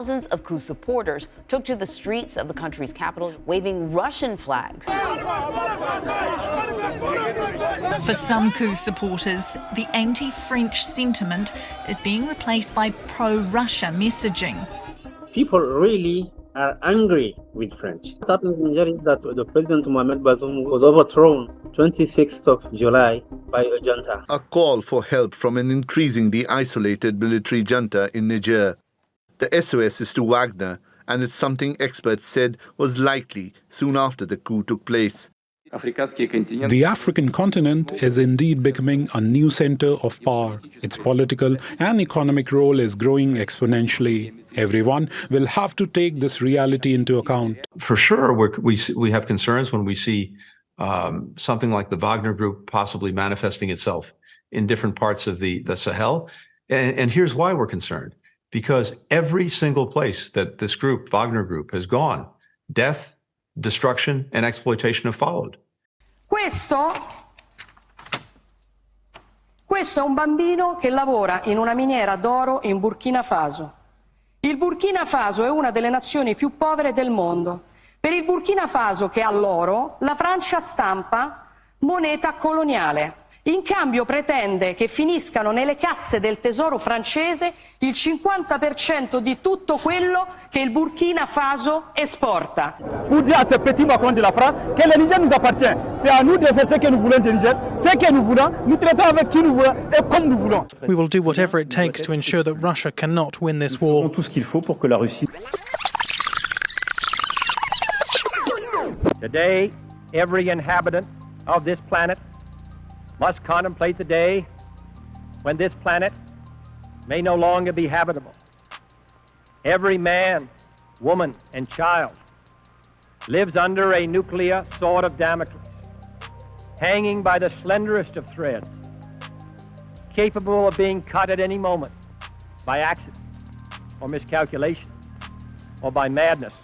Thousands of coup supporters took to the streets of the country's capital, waving Russian flags. For some coup supporters, the anti-French sentiment is being replaced by pro-Russia messaging. People really are angry with French. What happened in Nigeria is that the President Mohamed Bazoum was overthrown 26th of July by a junta. A call for help from an increasingly isolated military junta in Niger. The SOS is to Wagner, and it's something experts said was likely soon after the coup took place. The African continent is indeed becoming a new center of power. Its political and economic role is growing exponentially. Everyone will have to take this reality into account. For sure, we have concerns when we see something like the Wagner Group possibly manifesting itself in different parts of the Sahel. And here's why we're concerned. Because every single place that this group, Wagner Group, has gone, death, destruction, and exploitation have followed. Questo è un bambino che lavora in una miniera d'oro in Burkina Faso. Il Burkina Faso è una delle nazioni più povere del mondo. Per il Burkina Faso, che ha l'oro, la Francia stampa moneta coloniale. In cambio pretende che finiscano nelle casse del tesoro francese il 50% di tutto quello che il Burkina Faso esporta. Pour dire à ce petit Macron de la France que le Niger nous appartient. C'est à nous de faire ce que nous voulons du Niger, ce que nous voulons, nous traitons avec qui nous voulons et comme nous voulons. We will do whatever it takes to ensure that Russia cannot win this war. Tout ce qu'il faut pour que la Russie. Today, every inhabitant of this planet must contemplate the day when this planet may no longer be habitable. Every man, woman, and child lives under a nuclear sword of Damocles, hanging by the slenderest of threads, capable of being cut at any moment by accident or miscalculation or by madness.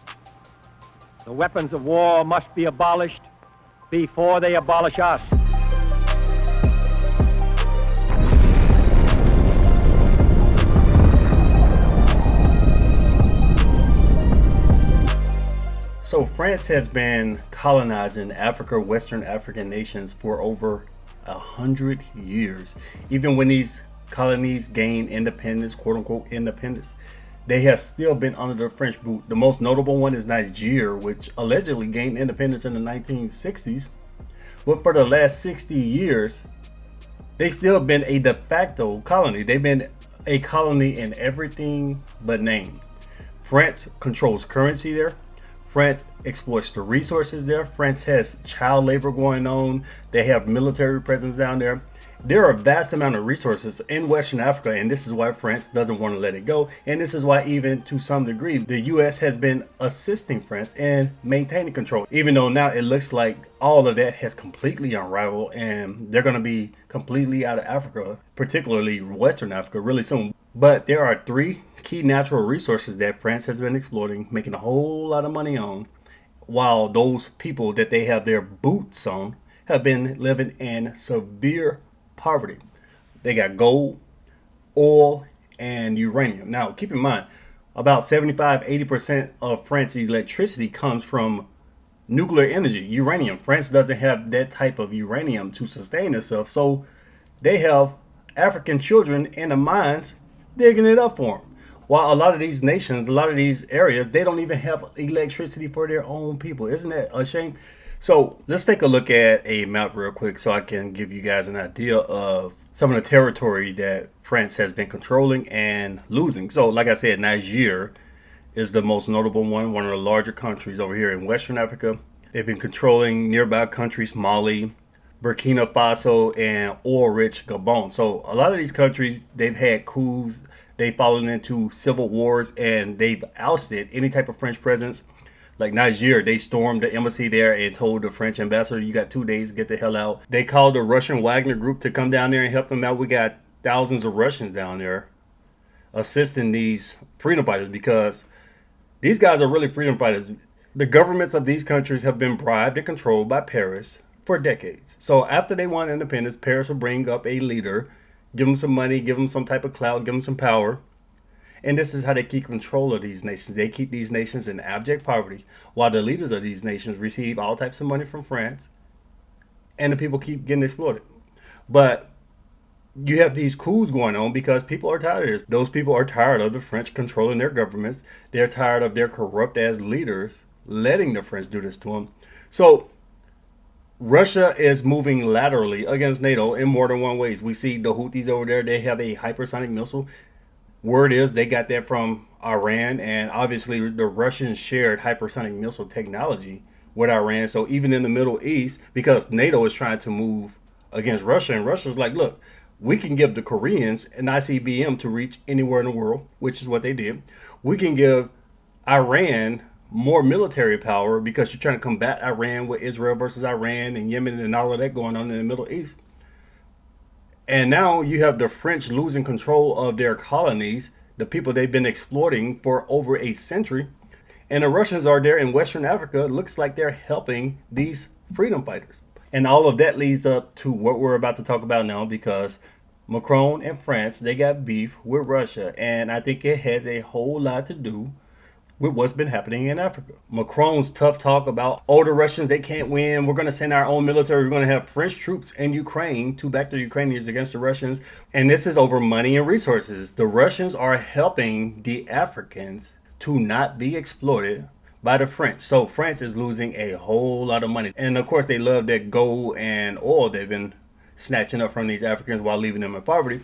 The weapons of war must be abolished before they abolish us. So France has been colonizing Africa, Western African nations for over 100 years. Even when these colonies gained independence, quote unquote independence, they have still been under the French boot. The most notable one is Niger, which allegedly gained independence in the 1960s. But for the last 60 years, they've still been a de facto colony. They've been a colony in everything but name. France controls currency there. France exploits the resources there. France has child labor going on. They have military presence down there. There are a vast amount of resources in Western Africa, and this is why France doesn't want to let it go. And this is why, even to some degree, the US has been assisting France in maintaining control, even though now it looks like all of that has completely unraveled and they're going to be completely out of Africa, particularly Western Africa, really soon. But there are three key natural resources that France has been exploiting, making a whole lot of money on, while those people that they have their boots on have been living in severe poverty. They got gold, oil, and uranium. Now, keep in mind, about 75-80% of France's electricity comes from nuclear energy, uranium. France doesn't have that type of uranium to sustain itself, so they have African children in the mines digging it up for them. While a lot of these nations, a lot of these areas, they don't even have electricity for their own people. Isn't that a shame? So let's take a look at a map real quick so I can give you guys an idea of some of the territory that France has been controlling and losing. So like I said, Niger is the most notable one of the larger countries over here in Western Africa. They've been controlling nearby countries, Mali, Burkina Faso, and oil-rich Gabon. So a lot of these countries, they've had coups, they've fallen into civil wars, and they've ousted any type of French presence. Like Niger, they stormed the embassy there and told the French ambassador, you got 2 days to get the hell out. They called the Russian Wagner group to come down there and help them out. We got thousands of Russians down there assisting these freedom fighters because these guys are really freedom fighters. The governments of these countries have been bribed and controlled by Paris for decades. So after they won independence, Paris will bring up a leader, give them some money, give them some type of clout, give them some power. And this is how they keep control of these nations. They keep these nations in abject poverty while the leaders of these nations receive all types of money from France, and the people keep getting exploited. But you have these coups going on because people are tired of this. Those people are tired of the French controlling their governments. They're tired of their corrupt ass leaders letting the French do this to them. So Russia is moving laterally against NATO in more than one ways. We see the Houthis over there. They have a hypersonic missile. Word is they got that from Iran, and obviously the Russians shared hypersonic missile technology with Iran. So even in the Middle East, because NATO is trying to move against Russia, and Russia's like, look, we can give the Koreans an ICBM to reach anywhere in the world, which is what they did. We can give Iran more military power because you're trying to combat Iran with Israel versus Iran and Yemen and all of that going on in the Middle East. And now you have the French losing control of their colonies, the people they've been exploiting for over a century. And the Russians are there in Western Africa. It looks like they're helping these freedom fighters. And all of that leads up to what we're about to talk about now, because Macron and France, they got beef with Russia. And I think it has a whole lot to do with what's been happening in Africa. Macron's tough talk about, oh, the Russians, they can't win. We're going to send our own military. We're going to have French troops in Ukraine to back the Ukrainians against the Russians. And this is over money and resources. The Russians are helping the Africans to not be exploited by the French. So France is losing a whole lot of money. And of course, they love that gold and oil they've been snatching up from these Africans while leaving them in poverty.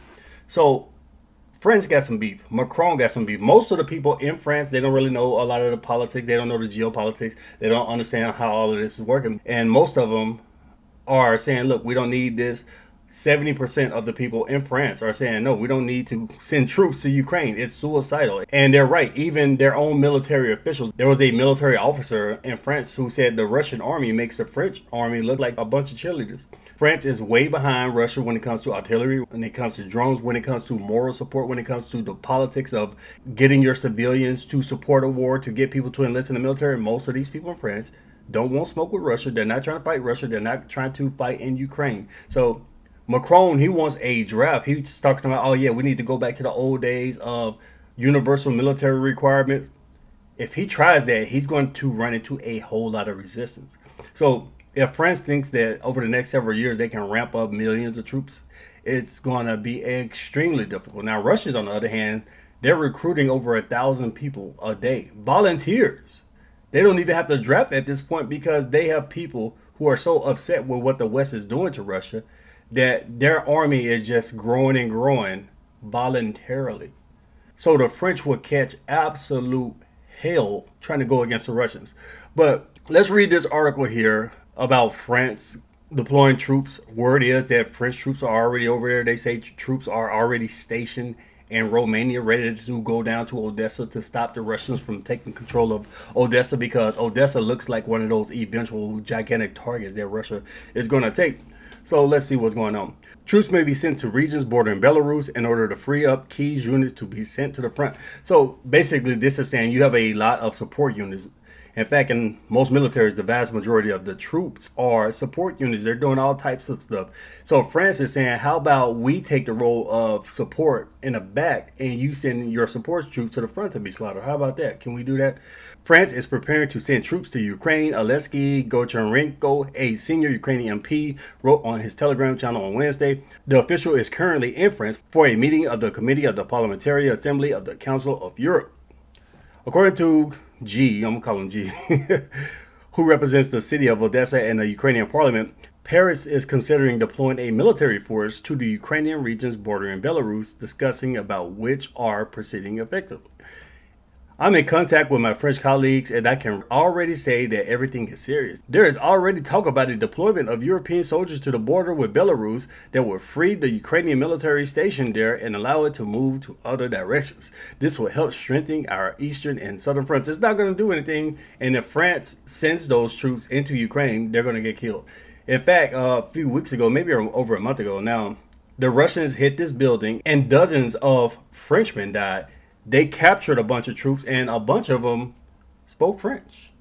So France got some beef. Macron got some beef. Most of the people in France, they don't really know a lot of the politics. They don't know the geopolitics. They don't understand how all of this is working. And most of them are saying, look, we don't need this. 70% of the people in France are saying, no, we don't need to send troops to Ukraine. It's suicidal. And they're right. Even their own military officials. There was a military officer in France who said the Russian army makes the French army look like a bunch of cheerleaders. France is way behind Russia when it comes to artillery, when it comes to drones, when it comes to moral support, when it comes to the politics of getting your civilians to support a war, to get people to enlist in the military. Most of these people in France don't want smoke with Russia. They're not trying to fight Russia. They're not trying to fight in Ukraine. So Macron, he wants a draft. He's talking about, oh yeah, we need to go back to the old days of universal military requirements. If he tries that, he's going to run into a whole lot of resistance. So if France thinks that over the next several years they can ramp up millions of troops, it's going to be extremely difficult. Now, Russians, on the other hand, they're recruiting over 1,000 people a day, volunteers. They don't even have to draft at this point because they have people who are so upset with what the West is doing to Russia that their army is just growing and growing voluntarily. So the French will catch absolute hell trying to go against the Russians. But let's read this article here about France deploying troops. Word is that French troops are already over there. They say troops are already stationed in Romania, ready to go down to Odessa to stop the Russians from taking control of Odessa, because Odessa looks like one of those eventual gigantic targets that Russia is going to take. So let's see what's going on. Troops may be sent to regions bordering Belarus in order to free up key units to be sent to the front. So basically this is saying you have a lot of support units. In fact, in most militaries, the vast majority of the troops are support units. They're doing all types of stuff. So France is saying, how about we take the role of support in the back and you send your support troops to the front to be slaughtered? How about that? Can we do that? France is preparing to send troops to Ukraine. Alexei Gocharenko, a senior Ukrainian MP, wrote on his Telegram channel on Wednesday. The official is currently in France for a meeting of the Committee of the Parliamentary Assembly of the Council of Europe. According to G, I'm going to call him G, who represents the city of Odessa and the Ukrainian parliament, Paris is considering deploying a military force to the Ukrainian regions bordering Belarus, discussing about which are proceeding effectively. I'm in contact with my French colleagues, and I can already say that everything is serious. There is already talk about the deployment of European soldiers to the border with Belarus that will free the Ukrainian military stationed there and allow it to move to other directions. This will help strengthen our eastern and southern fronts. It's not going to do anything, and if France sends those troops into Ukraine, they're going to get killed. In fact, a few weeks ago, maybe over a month ago now, the Russians hit this building and dozens of Frenchmen died. They captured a bunch of troops, and a bunch of them spoke French.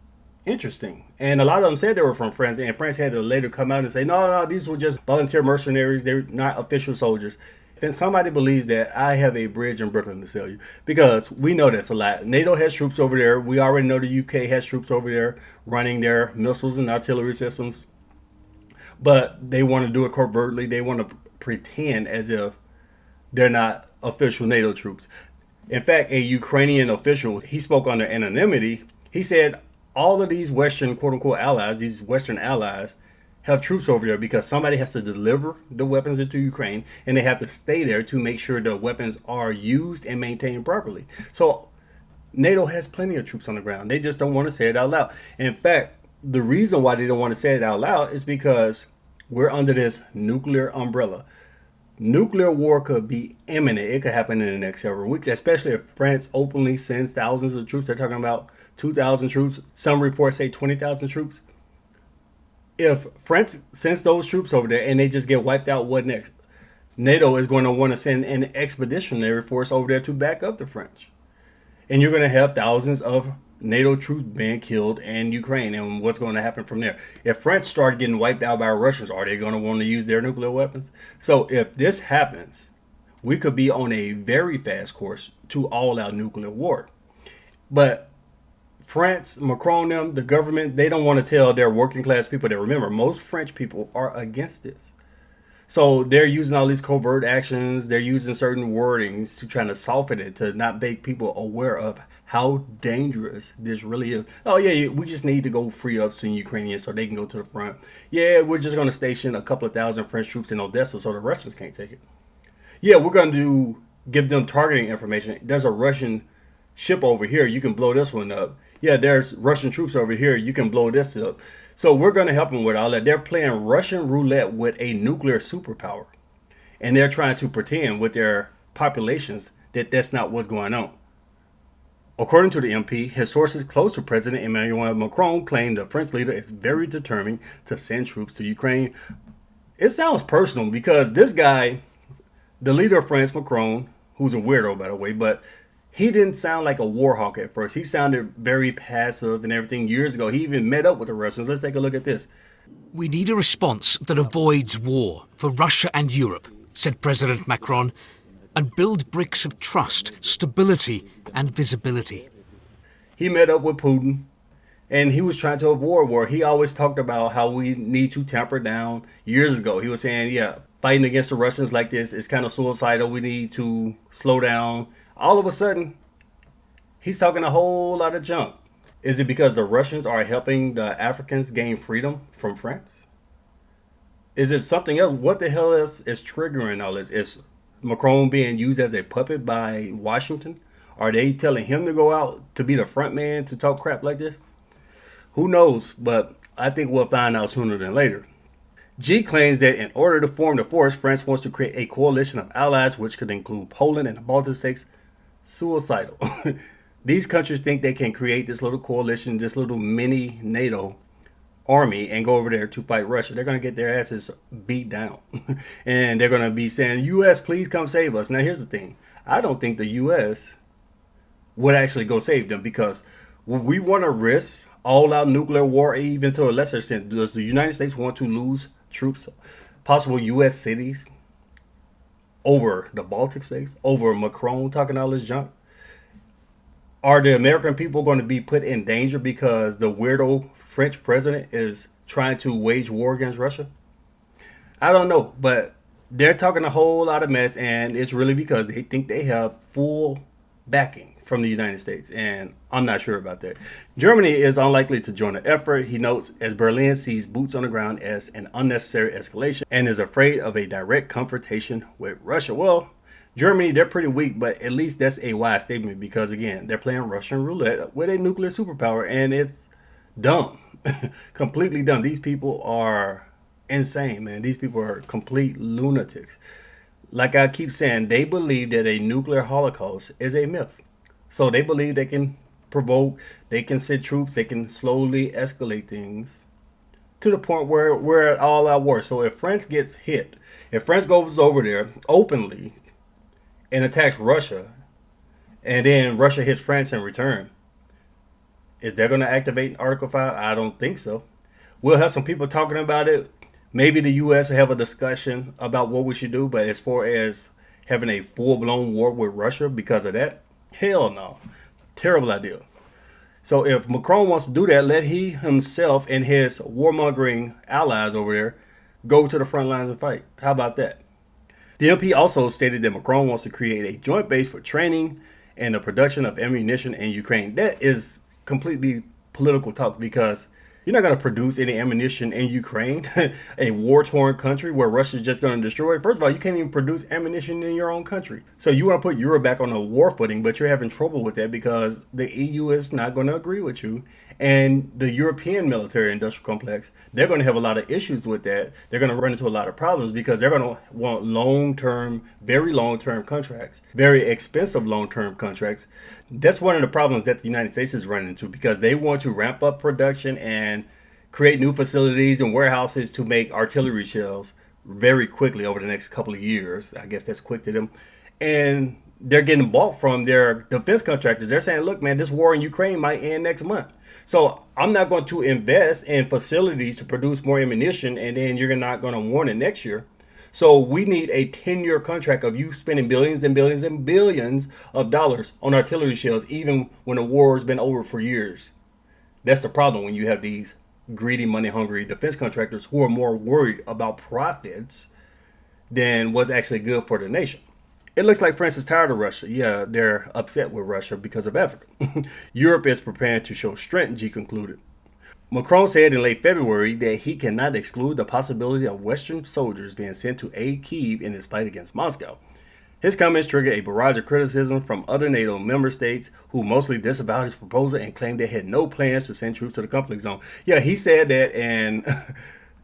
Interesting. And a lot of them said they were from France, and France had to later come out and say, no, these were just volunteer mercenaries. They're not official soldiers. if somebody believes that, I have a bridge in Brooklyn to sell you, because we know that's a lie. NATO has troops over there. We already know the UK has troops over there running their missiles and artillery systems, but they want to do it covertly. They want to pretend as if they're not official NATO troops. In fact, a Ukrainian official, he spoke under anonymity. He said all of these Western, quote unquote, allies, these Western allies, have troops over there because somebody has to deliver the weapons into Ukraine, and they have to stay there to make sure the weapons are used and maintained properly. So NATO has plenty of troops on the ground. They just don't want to say it out loud. In fact, the reason why they don't want to say it out loud is because we're under this nuclear umbrella. Nuclear war could be imminent. It could happen in the next several weeks, especially if France openly sends thousands of troops. They're talking about 2,000 troops. Some reports say 20,000 troops. If France sends those troops over there and they just get wiped out, what next? NATO is going to want to send an expeditionary force over there to back up the French. And you're going to have thousands of NATO troops being killed in Ukraine. And what's going to happen from there? If France start getting wiped out by Russians, are they going to want to use their nuclear weapons? So if this happens, we could be on a very fast course to all-out nuclear war. But France, Macron, them, the government, they don't want to tell their working class people that, remember, most French people are against this. So they're using all these covert actions. They're using certain wordings to try to soften it, to not make people aware of how dangerous this really is. Oh, yeah, we just need to go free up some Ukrainians so they can go to the front. Yeah, we're just going to station a couple of thousand French troops in Odessa so the Russians can't take it. Yeah, we're going to give them targeting information. There's a Russian ship over here. You can blow this one up. Yeah, there's Russian troops over here. You can blow this up. So we're going to help them with all that. They're playing Russian roulette with a nuclear superpower. And they're trying to pretend with their populations that that's not what's going on. According to the MP, his sources close to President Emmanuel Macron claim the French leader is very determined to send troops to Ukraine. It sounds personal because this guy, the leader of France, Macron, who's a weirdo, by the way, but he didn't sound like a war hawk at first. He sounded very passive and everything years ago. He even met up with the Russians. Let's take a look at this. We need a response that avoids war for Russia and Europe, said President Macron, and build bricks of trust, stability and visibility. He met up with Putin and he was trying to avoid war. He always talked about how we need to tamper down. Years ago, he was saying, yeah, fighting against the Russians like this is kind of suicidal. We need to slow down. All of a sudden, he's talking a whole lot of junk. Is it because the Russians are helping the Africans gain freedom from France? Is it something else? What the hell is triggering all this? Is Macron being used as a puppet by Washington? Are they telling him to go out to be the front man to talk crap like this? Who knows? But I think we'll find out sooner than later. G claims that in order to form the force, France wants to create a coalition of allies, which could include Poland and the Baltic states. Suicidal. These countries think they can create this little coalition, this little mini NATO army and go over there to fight Russia. They're going to get their asses beat down. And they're going to be saying, U.S., please come save us. Now, here's the thing. I don't think the U.S. would actually go save them, because would we want to risk all-out nuclear war, even to a lesser extent? Does the United States want to lose troops, possible U.S. cities, over the Baltic states, over Macron talking all this junk? Are the American people going to be put in danger because the weirdo French president is trying to wage war against Russia? I don't know, but they're talking a whole lot of mess, and it's really because they think they have full backing from the United States, and I'm not sure about that. Germany is unlikely to join the effort, he notes, as Berlin sees boots on the ground as an unnecessary escalation and is afraid of a direct confrontation with Russia. Well, Germany, they're pretty weak, but at least that's a wise statement, because, again, they're playing Russian roulette with a nuclear superpower, and it's dumb. Completely dumb. These people are insane, man. These people are complete lunatics. Like I keep saying, they believe that a nuclear holocaust is a myth. So they believe they can provoke, they can send troops, they can slowly escalate things to the point where we're at all-out war. So if France gets hit, if France goes over there openly and attacks Russia, and then Russia hits France in return, is that going to activate Article 5? I don't think so. We'll have some people talking about it. Maybe the U.S. will have a discussion about what we should do, but as far as having a full-blown war with Russia because of that? Hell no. Terrible idea. So if Macron wants to do that, let he himself and his warmongering allies over there go to the front lines and fight. How about that? The MP also stated that Macron wants to create a joint base for training and the production of ammunition in Ukraine. That is completely political talk, because you're not going to produce any ammunition in Ukraine, a war-torn country where Russia's just going to destroy it. First of all, you can't even produce ammunition in your own country. So you want to put Europe back on a war footing, but you're having trouble with that because the EU is not going to agree with you. And the European military industrial complex, they're going to have a lot of issues with that. They're going to run into a lot of problems because they're going to want long-term, very long-term contracts, very expensive long-term contracts. That's one of the problems that the United States is running into, because they want to ramp up production and create new facilities and warehouses to make artillery shells very quickly over the next couple of years. I guess that's quick to them. And they're getting bought from their defense contractors. They're saying, look, man, this war in Ukraine might end next month. So I'm not going to invest in facilities to produce more ammunition, and then you're not going to want it next year. So we need a 10-year contract of you spending billions and billions and billions of dollars on artillery shells, even when the war has been over for years. That's the problem when you have these greedy, money-hungry defense contractors who are more worried about profits than what's actually good for the nation. It looks like France is tired of Russia. Yeah, they're upset with Russia because of Africa. Europe is preparing to show strength, G concluded. Macron said in late February that he cannot exclude the possibility of Western soldiers being sent to aid Kyiv in his fight against Moscow. His comments triggered a barrage of criticism from other NATO member states, who mostly disavowed his proposal and claimed they had no plans to send troops to the conflict zone. Yeah, he said that, and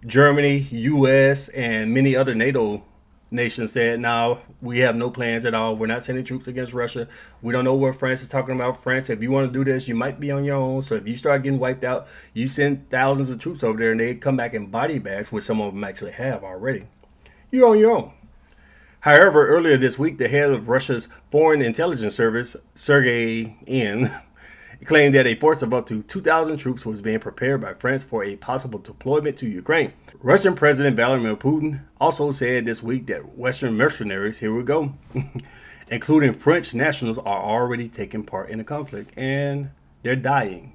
Germany, US, and many other NATO nations said, no, we have no plans at all. We're not sending troops against Russia. We don't know what France is talking about. France, if you want to do this, you might be on your own. So if you start getting wiped out, you send thousands of troops over there and they come back in body bags, which some of them actually have already. You're on your own. However, earlier this week, the head of Russia's Foreign Intelligence Service, Sergei N., claimed that a force of up to 2,000 troops was being prepared by France for a possible deployment to Ukraine. Russian President Vladimir Putin also said this week that Western mercenaries, here we go, including French nationals, are already taking part in the conflict, and they're dying.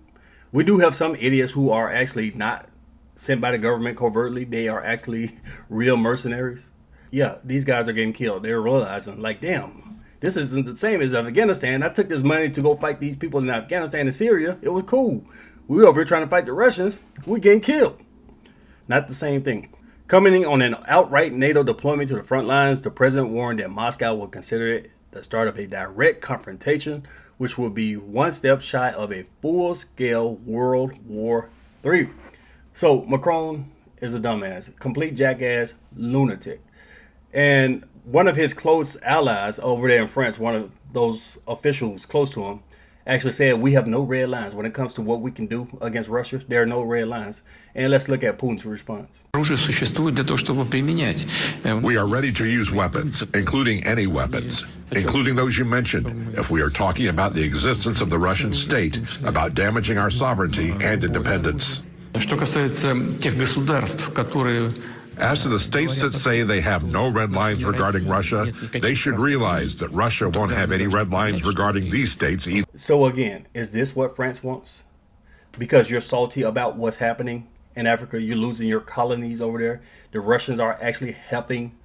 We do have some idiots who are actually not sent by the government covertly. They are actually real mercenaries. Yeah, these guys are getting killed. They're realizing, like, damn, this isn't the same as Afghanistan. I took this money to go fight these people in Afghanistan and Syria. It was cool. We were over here trying to fight the Russians. We're getting killed. Not the same thing. Commenting on an outright NATO deployment to the front lines, the president warned that Moscow will consider it the start of a direct confrontation, which will be one step shy of a full-scale World War III. So Macron is a dumbass, complete jackass, lunatic. And one of his close allies over there in France, one of those officials close to him, actually said, we have no red lines when it comes to what we can do against Russia. There are no red lines. And let's look at Putin's response. We are ready to use weapons, including any weapons, including those you mentioned, if we are talking about the existence of the Russian state, about damaging our sovereignty and independence. As to the states that say they have no red lines regarding Russia, they should realize that Russia won't have any red lines regarding these states either. So again, is this what France wants? Because you're salty about what's happening in Africa, you're losing your colonies over there. The Russians are actually helping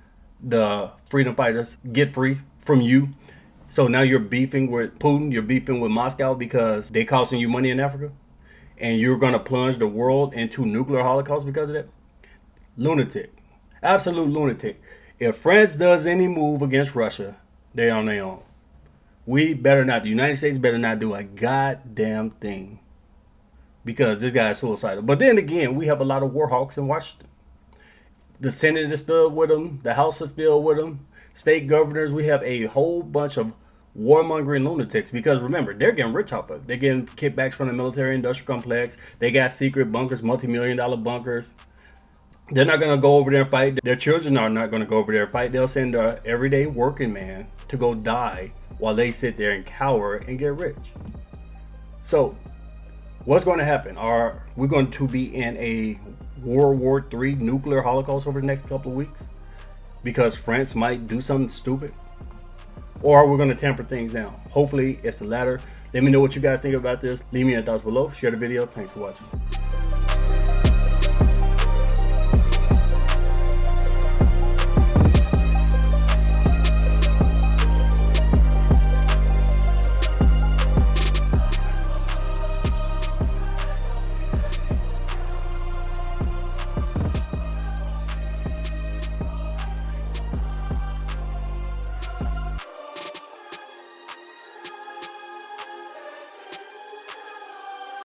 the freedom fighters get free from you. So now you're beefing with Putin, you're beefing with Moscow because they're costing you money in Africa? And you're going to plunge the world into nuclear holocaust because of that? Lunatic. Absolute lunatic. If France does any move against Russia, they're on their own. We better not. The United States better not do a goddamn thing, because this guy is suicidal. But then again, we have a lot of war hawks in Washington. The Senate is still with them. The House is still with them. State governors. We have a whole bunch of warmongering lunatics, because remember, they're getting rich off of it. They're getting kickbacks from the military industrial complex. They got secret bunkers, multi-million-dollar bunkers. They're not going to go over there and fight. Their children are not going to go over there and fight. They'll send an everyday working man to go die while they sit there and cower and get rich. So what's going to happen? Are we going to be in a World War III nuclear holocaust over the next couple of weeks? Because France might do something stupid? Or we're going to tamper things down. Hopefully it's the latter. Let me know what you guys think about this. Leave me your thoughts below. Share the video. Thanks for watching.